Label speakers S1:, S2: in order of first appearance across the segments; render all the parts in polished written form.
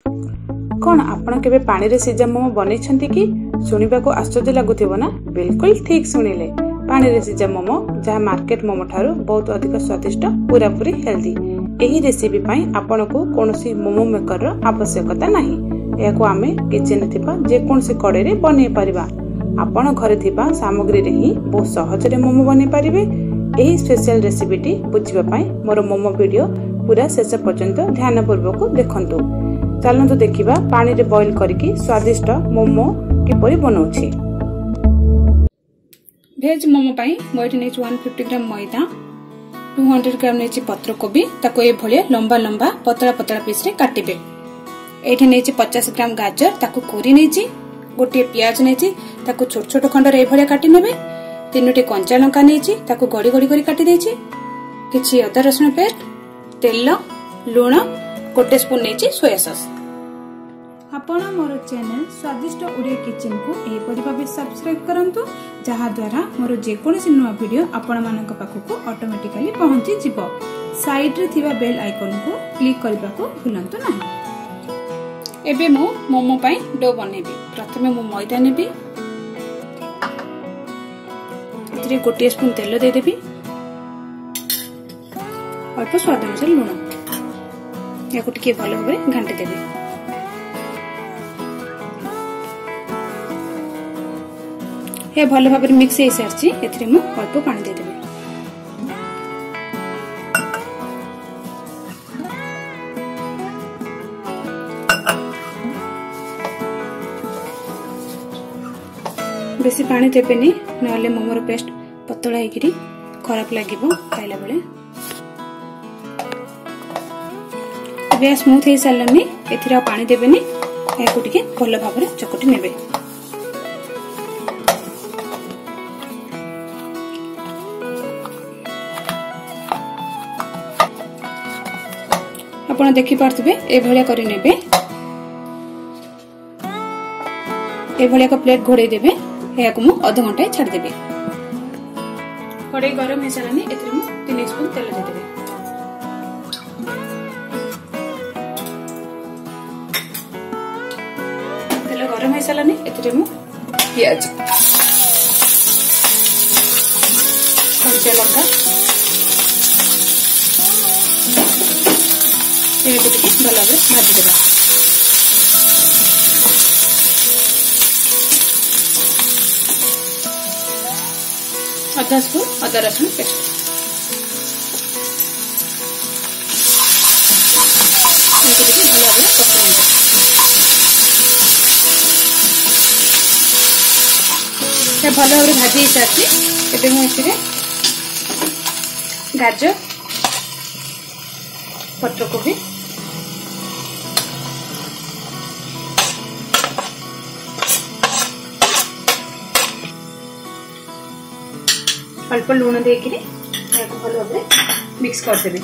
S1: कौन आपण केबे पानी रे सिझा मोमो बनैछंती कि? सुनिबा को आश्चर्य लागुथिबो ना? बिल्कुल ठीक सुनिले। पानी रे सिझा मोमो जहाँ मार्केट मोमो ठारू बहुत अधिक स्वादिष्ट, पूरा पूरी हेल्दी। एही रेसिपी पई आपण को कोनोसी मोमो मेकर रो आवश्यकता नाही। याको आमे किचन थिबा जे कोनोसी कड़े रे बनै परिबा। आपण घरे थिबा सामग्री रे ही बहुत सहज रे मोमो बनै परिबे। एही स्पेशल रेसिपीटी बुझिबा पई मोर मोमो वीडियो पूरा शेष पर्यंत ध्यान पूर्वक देखंतु। चलंतु देखिबा पानी रे बॉईल करिकी स्वादिष्ट मोमो किपरि बनाउछि। वेज मोमो पई मोइटी नै 150 ग्राम मैदा, 200 ग्राम नै पत्र कोबी, ताको ए भलिया लंबा लंबा पतला पतला पीस रे काटिबे। एठी नै 50 ग्राम गाजर, ताको कोरी नै गोटे प्याज नै ताको छोट छोट खंड रे ए भलिया काटि नेबे। 3टी कंचा लंका नै ताको गड़ी गड़ी करी काटि दैछि। किछि अदा रसुण पेस्ट, तेल, लूण, गोटे स्पून नै सोया सॉस। आपण मोर चैनल स्वादिष्ट ओडिया किचन को एपरि भाबे सब्सक्राइब करंतु, जहा द्वारा मोर जे कोनोसी नुवा वीडियो आपण मानक पाखको ऑटोमेटिकली पहुंची जिवो। साइड रे थिबा बेल आइकन को क्लिक करबा को भूलंतु नाही। एबे मो मोमो पई डो बनेबी। प्रथमे मो मैदा नेबी, इतरे गोटे स्पून तेल दे देबी, अल्प स्वाद अनुसार लूण, याको टिके भलो भाबे घांटी देबी। ये भलो भाबे मिक्स हे सारछि। एथरे मु अल्प पानी दे देबी। बेसी पानी देबेनी, नले मोमोर पेस्ट पतला हेकिरी खराब लागिबो खाइला बेले। बे स्मूथ हे सारलनी, एथिरा पानी देबेनी, याको टिके भलो भाबरे चकटी नेबे। आपण देखि पारथिबे ए भलिया करि नेबे। ए भलिया का प्लेट घोड़े देबे। याको मु आधा घंटा छाड़ देबे। कड़ाई गरम हे सारानी, एथरे मु 3 स्पून तेल दे देबे। तेल गरम हे सारानी, एथरे मु प्याज, कंचा लंका, एको टिके भलो भाबे भाजी देबा। आधा स्पून अदा रसुण पेस्ट, भलो भाबे पसंद। भलो भाबे भाजी सारी एबे मु एथिरे गाजर, पत्रकोबी, अल्प लूण देकिरी याको भलो भाबे मिक्स कर देबे।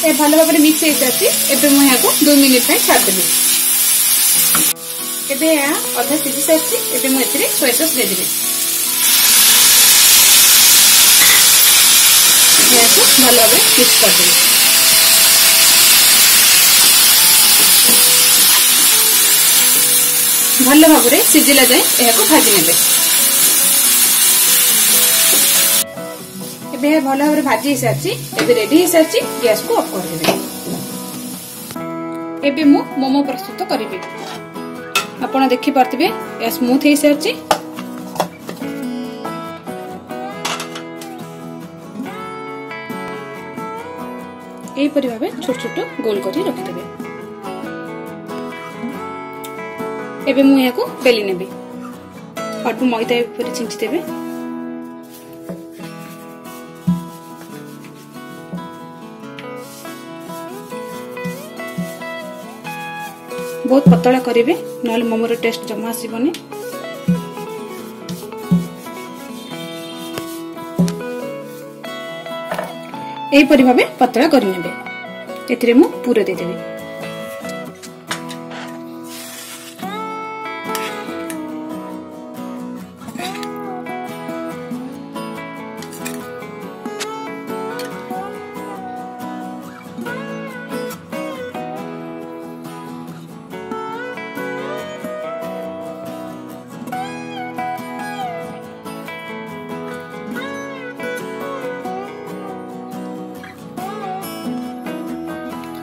S1: ए भलो भाबे मिक्स हे जाछि। एबे मु याको 2 मिनिट पय छाड़ देबे। एबे या आधा सिझी साछि। एबे मु एथिरे सोया सॉस दे देबे। याको भलो भाबे मिक्स कर देबे। भलो भाबरे सिझिला जाय एहाको भाजी नेबे। एबे भलो भाबरे भाजी हे साछि। एबे रेडी हे साछि। गैस को ऑफ कर देबे। एबे मु मोमो प्रस्तुत करिबे। आपण देखि पारथिबे ए स्मूथ हे साछि। एई परि भाबे छोट छोट गोल करी रखि देबे। एबे मु याको बेली नेबे। अल्प मैदा ऊपर छिंची देबे। बहुत पतला करिवे, नले मोमोर टेस्ट जमा आसीबनी। एई परि भाबे पतला करि नेबे। एथिरे मु पूरा दे देबे।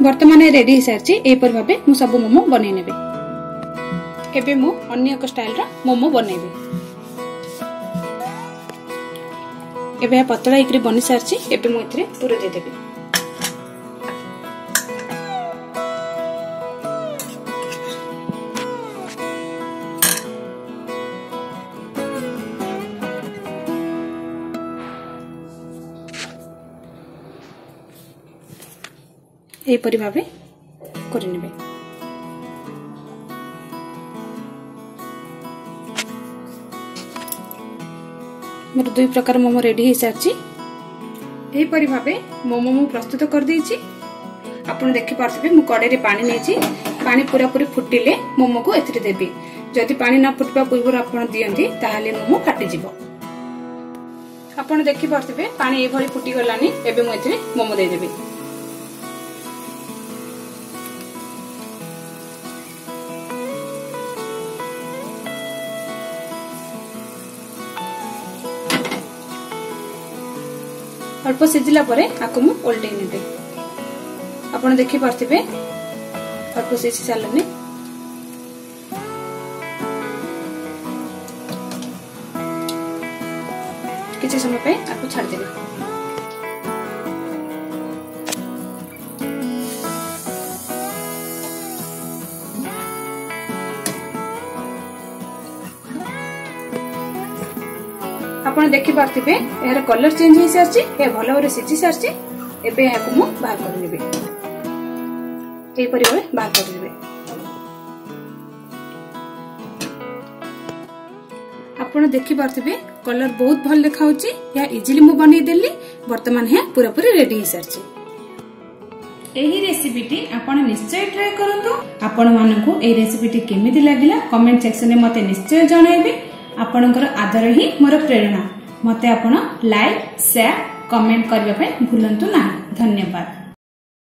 S1: वर्तमान रेडी सारी एपर भाव मु सब मोमो बन ने एबे मु अन्य एक स्टाइल रा मोमो बनैबे। एबे पतला एकरे बनि सारछि एबे मु इथरे पूरा दे देबे। ए परि भाबे करि नेबे। मोर दुई प्रकार मोमो रेडी हो सारी। यही परि भाबे मोमो मु प्रस्तुत कर देछि। आपण देखि पारथिबे मु कड़े रे पानी नेछि। पानी पूरा पूरी फुटिले मोमो को एथरे देबी। जदि पानी ना फुटबा पूर्व आपण दियंती ताहाले मोमो फाटि जिवो। आपण देखि पारथिबे पानी ए भली फुटी गलानी। एबे मु एथरे मोमो दे देबी। अल्प सिझिला परे आकु मु ओल्टे नेबे। आपण देखि पारथिबे अल्प सिझि सालने किछि समय पे आकु छाड़ देबे। आपण देखि पारथिबे एहर कलर चेंज हो सारछि। ए भलो रे सिझि सारछि। एबे याकु मु बाहर कर लेबे। ए परि होय बाहर कर लेबे। आपण देखि पारथिबे कलर बहुत भल देखाउछि। या इजीली मु बनै देली। वर्तमान हे पूरा पूरी रेडी हो सारछि। एही रेसिपीटी आपण निश्चय ट्राई करंतु। आपण मानकु ए रेसिपीटी केमिति लागिला कमेंट सेक्शन रे मते निश्चय जणाइबे। आपणकर आदर ही मोर प्रेरणा। मते आपण लाइक शेयर कमेंट करबा पे भूलंतु ना। धन्यवाद।